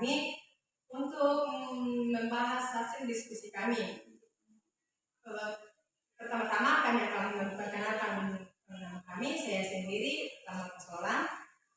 kami untuk membahas hasil diskusi kami. Pertama-tama kami akan memperkenalkan nama kami. Saya sendiri Taman Persoalan.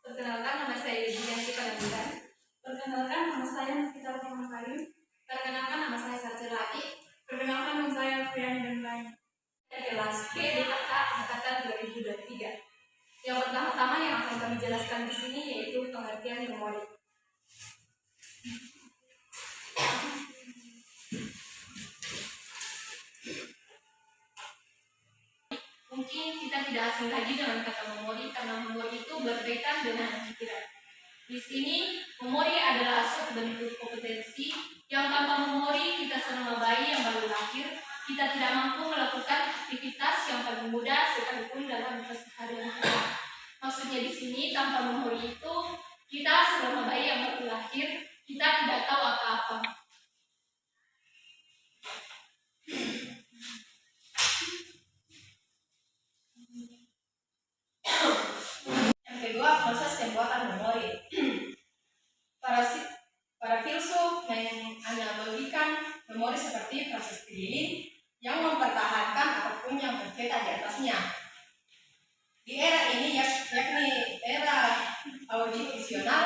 Perkenalkan, nama saya Dianti Panandikan. Perkenalkan, nama saya Nafita Karim. Perkenalkan, nama saya Sarjilati. Perkenalkan, nama saya Friani dan lain. Kelas B DKK angkatan 2023. Yang pertama-tama yang akan kami jelaskan di sini yaitu pengertian memori. Mungkin kita tidak asing lagi dengan kata memori karena memori itu berkaitan dengan pikiran. Di sini, memori adalah suatu bentuk kompetensi yang tanpa memori kita selama bayi yang baru lahir, kita tidak mampu melakukan aktivitas yang paling mudah sekalipun dalam keseharian kita. Maksudnya di sini tanpa memori itu kita selama bayi yang baru lahir kita tidak tahu apa-apa. Yang kedua, proses pembuatan memori. Para filsuf menganalogikan memori seperti proses lilin yang mempertahankan apapun yang tercetak di atasnya. Di era ini, yakni era audiovisual,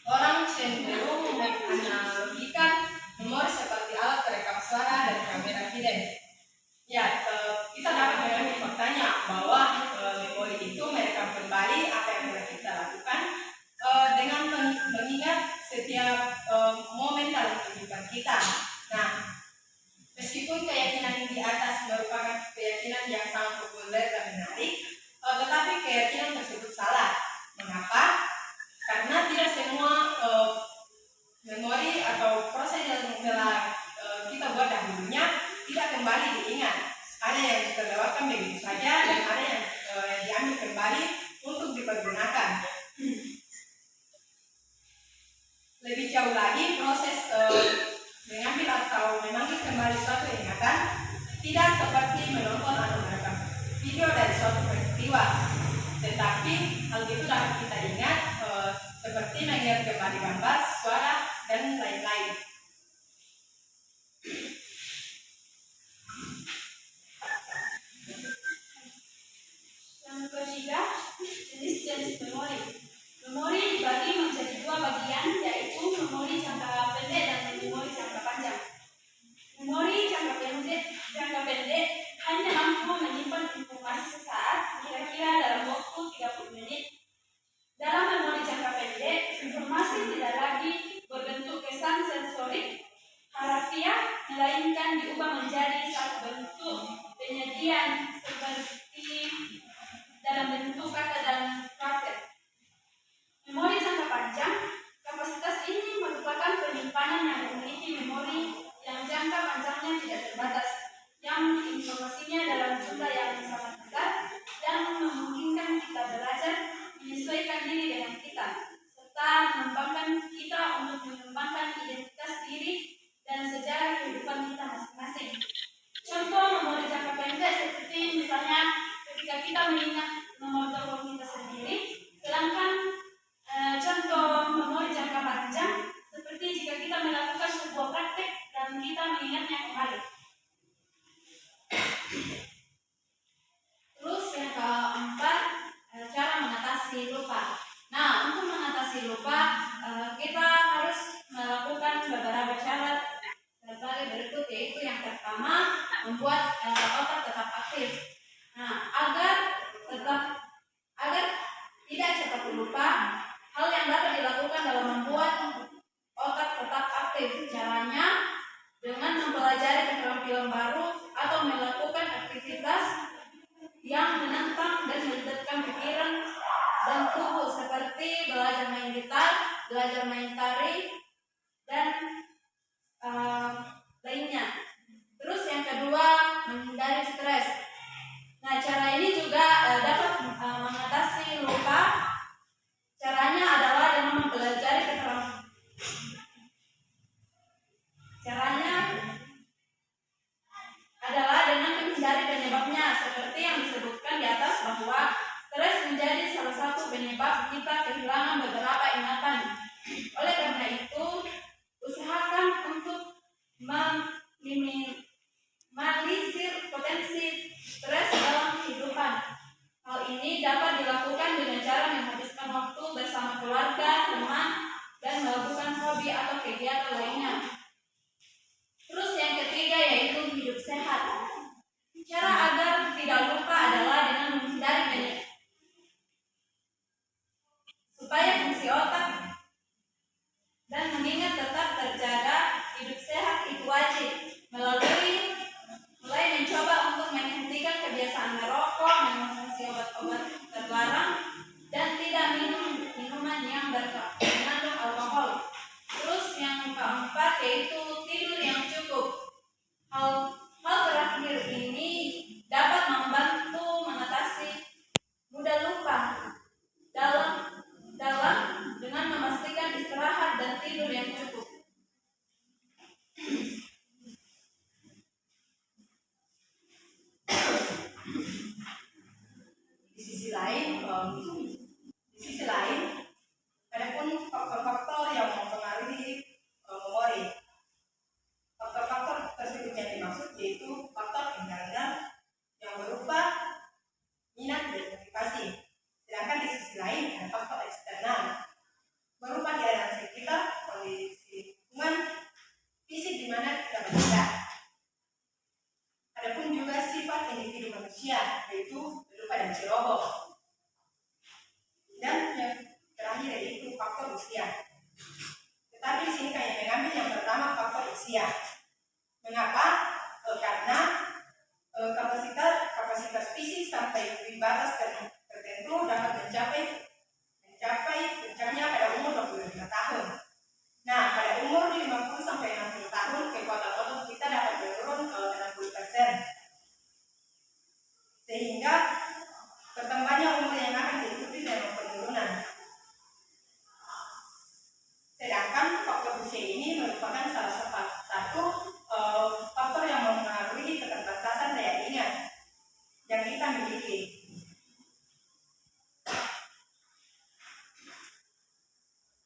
orang cenderung menganalogikan memori seperti alat perekam suara dan kamera video. Ya, kita dapat mengambil faktanya bahwa memori itu merekam kembali apa yang telah kita lakukan dengan mengingat setiap momen dalam kehidupan kita. Nah, meskipun keyakinan di atas merupakan keyakinan yang sangat populer dan menarik, tetapi keyakinan tersebut salah. Mengapa? Karena tidak semua memori atau proses yang telah kita buat dahulunya tidak kembali diingat. Ada yang terlewatkan begitu saja dan ada yang diambil kembali untuk dipergunakan. Lebih jauh lagi, proses mengambil atau memanggil kembali suatu ingatan tidak seperti menonton atau merekam video dari suatu peristiwa, tetapi hal itu dapat kita ingat seperti mengingat kembali gambar, suara, dan lain-lain. Yang ketiga, jenis-jenis memori. Memori dibagi menjadi dua bagian, yaitu memori jangka pendek dan memori jangka panjang. Memori jangka pendek hanya mampu menyimpan informasi sesaat, kira-kira dalam waktu 30 menit. Dalam memori jangka pendek, informasi tidak lagi berbentuk kesan sensorik harafiah, melainkan diubah menjadi satu bentuk penyajian seperti dalam bentuk kata dan frase. Memori jangka panjang, kapasitas ini merupakan penyimpanan yang memiliki memori yang jangka panjangnya tidak terbatas, yang informasinya dalam jumlah yang sangat besar, yang memungkinkan kita belajar, menyesuaikan diri dengan kita, serta mengembangkan kita untuk mengembangkan identitas diri dan sejarah kehidupan kita masing-masing. Contoh memori jangka pendek seperti misalnya ketika kita mengingat nomor telepon kita sendiri, sedangkan contoh memori jangka panjang seperti jika kita melakukan sebuah praktek dan kita mengingatnya kembali. Terus yang keempat, cara mengatasi lupa. Nah, untuk mengatasi lupa, kita harus melakukan beberapa cara sebagai berikut, yaitu yang pertama, membuat otak tetap aktif. Nah, agar tidak cepat lupa, hal yang dapat dilakukan dalam membuat otak tetap aktif, caranya dengan mempelajari keterampilan baru atau melakukan aktivitas yang menantang dan melibatkan pikiran dan tubuh seperti belajar main gitar, belajar main tari, dan lainnya. Terus yang kedua, menghindari stres. Nah, cara ini juga dapat mengatasi lupa. Caranya adalah dengan mempelajari keterampilan. Caranya adalah dengan menghindari penyebabnya, seperti yang disebutkan di atas bahwa stres menjadi salah satu penyebab kita kehilangan beberapa ingatan. Oleh karena fungsi otak dan mengingat tetap terjaga hidup sehat itu wajib mulai mencoba untuk menghentikan kebiasaan merokok, mengonsumsi obat-obat terlarang, dan tidak minum minuman yang mengandung alkohol. Terus yang keempat yaitu tidur yang cukup. Hal terakhir ini dapat membantu mengatasi mudah lupa dalam dengan memastikan istirahat dan tidur yang cukup. Di sisi lain, adapun faktor-faktor yang mempengaruhi memori. Faktor-faktor tersebut yang dimaksud yaitu faktor internal yang berupa minat dan motivasi. Sedangkan di sisi lain ada faktor eksternal berupa keadaan sekitar, kondisi lingkungan, fisik di mana kita berada. Adapun juga sifat individu manusia yaitu berupa dan ceroboh. Dan yang terakhir yaitu faktor usia. Tetapi di sini kami mengambil yang pertama faktor usia. Mengapa? Karena kapasitas fisik sampai di batas tertentu dapat mencapai puncaknya pada umur 25 tahun. Nah, pada umur 50 sampai 60 tahun kekuatan otot kita dapat menurun ke 60%. Sehingga bertambahnya umur yang akan diikuti dengan penurunan. Sedangkan faktor usia ini merupakan salah satu faktor yang mempengaruhi keterbatasan daya ingat yang kita miliki.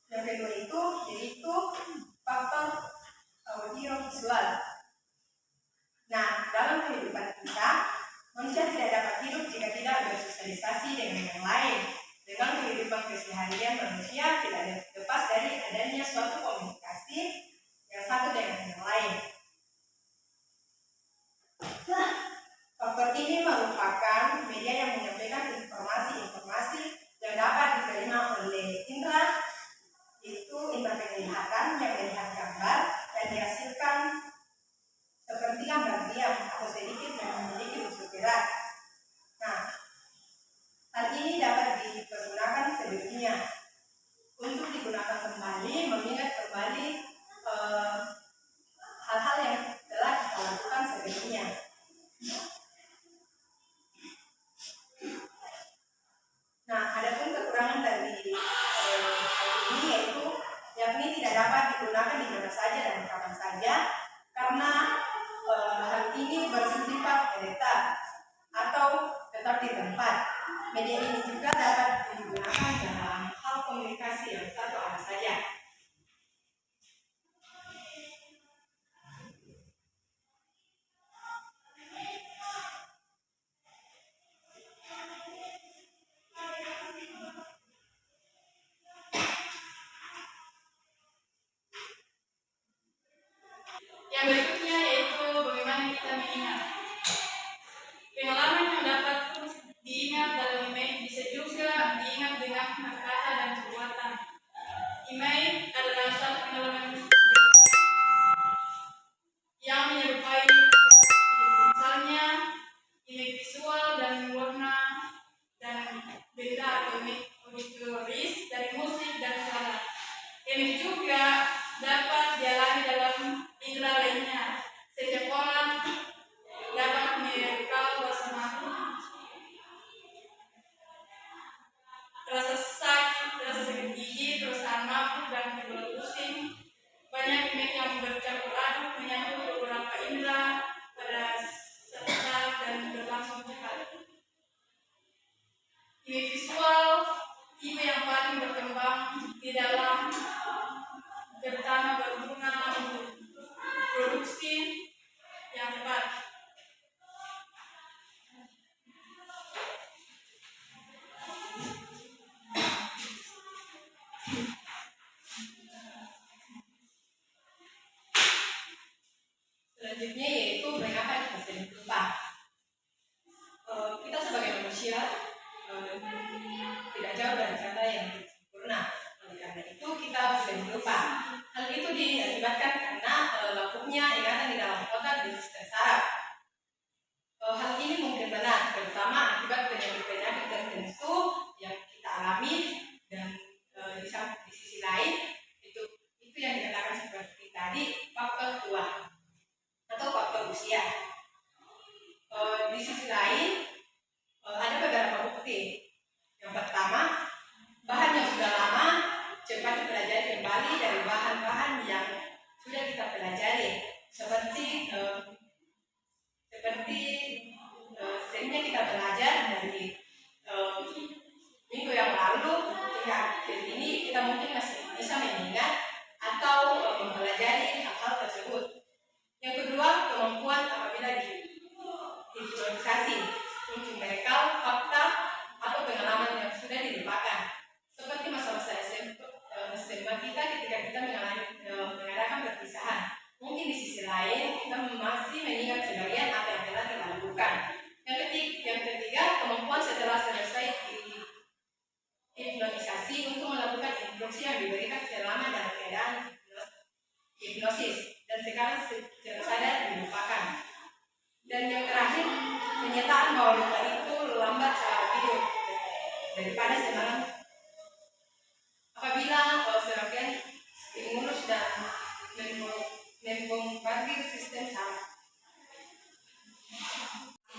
Yang kedua yaitu faktor audiovisual. Nah, dalam kehidupan kita, manusia tidak dapat hidup jika tidak bersosialisasi dengan yang lain. Dengan kehidupan keseharian manusia tidak lepas dari adanya suatu komunikasi yang satu dengan yang lain. Faktor ini merupakan media yang menyampaikan informasi-informasi yang dapat diterima oleh indera, yaitu indera penglihatan yang melihat gambar dan dihasilkan seperti gambar diam atau sedikit yang memiliki unsur gerak. Nah, hal ini dapat dipergunakan sebelumnya untuk digunakan kembali, mengingat kembali hal-hal yang telah kita lakukan sebelumnya. Nah, adapun kekurangan dari hal ini yakni tidak dapat digunakan di mana saja dan kapan saja karena hal ini bersifat menetap atau tetap di tempat. Media ini juga dapat digunakan dalam hal komunikasi yang satu arah saja. Yang berikutnya yaitu bagaimana kita mengingat. Pengalaman yang dapat diingat dalam email bisa juga diingat dengan kata dan perbuatan. Email adalah satu pengalaman yang menyerupai misalnya email visual dan warna dan benda atau auditoris dari musik dan suara. Email juga dapat dialami dalam indera lainnya. Setiap orang dapat merekam rasa malu, rasa sakit gigi, perasaan mabuk dan kepala pusing. Banyak email yang bercampur aduk menyangkut beberapa indera pada saat dan berlangsung cepat. Email visual tipe yang paling berkembang di dalam pertama di sisi lain itu yang dikatakan seperti tadi faktor tua atau faktor usia. Di sisi lain ada beberapa bukti. Yang pertama, bahan yang sudah lama cepat dipelajari kembali dari bahan-bahan yang sudah kita pelajari, seperti seringnya kita belajar dari minggu yang lalu hingga akhir ini kita mungkin masih bisa mengingat atau mempelajari hal-hal tersebut. Yang kedua, kemampuan apabila diimprovisasi untuk merekal fakta atau pengalaman yang sudah dilupakan, seperti masa-masa SMA kita ketika kita mengadakan perpisahan. Mungkin di sisi lain kita masih mengingat sebagian apa yang telah kita lakukan. Yang ketiga, kemampuan setelah selesai hipnotisasi untuk melakukan instruksi yang diberikan selama dalam keadaan hipnosis dan sekarang secara sadar dilupakan. Dan yang terakhir, kenyataan bahwa luka itu lambat secara hidup daripada semalam apabila serangkaian stimulus dan membombardir sistem saraf.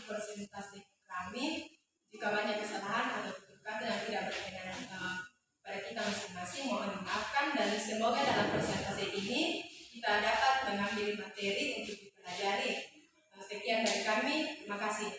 Presentasi kami, jika banyak kesalahan atau kata yang tidak berkenan pada kita masing-masing, mohon dimaafkan, dan semoga dalam presentasi ini kita dapat mengambil materi untuk dipelajari. Sekian dari kami, terima kasih.